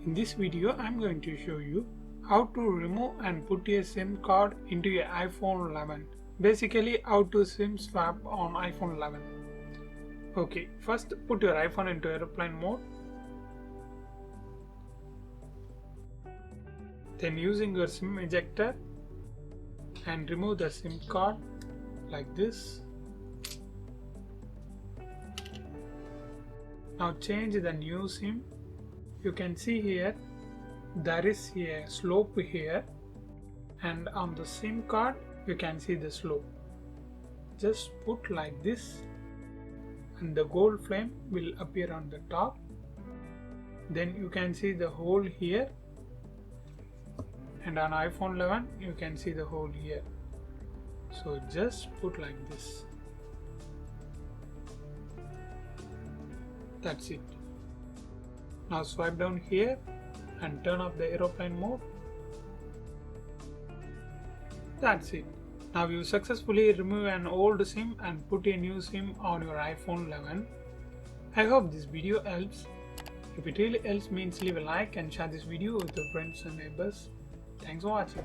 In this video, I'm going to show you how to remove and put a SIM card into your iPhone 11. Basically, how to SIM swap on iPhone 11. Okay, first put your iPhone into airplane mode. Then using your SIM ejector and remove the SIM card like this. Now change the new SIM. You can see here there is a slope here, and on the SIM card you can see the slope. Just put like this and the gold flame will appear on the top. Then you can see the hole here, and on iPhone 11 you can see the hole here. So just put like this. That's it. Now swipe down here and turn off the aeroplane mode. That's it. Now you successfully remove an old SIM and put a new SIM on your iPhone 11. I hope this video helps. If it really helps, means leave a like and share this video with your friends and neighbors. Thanks for watching.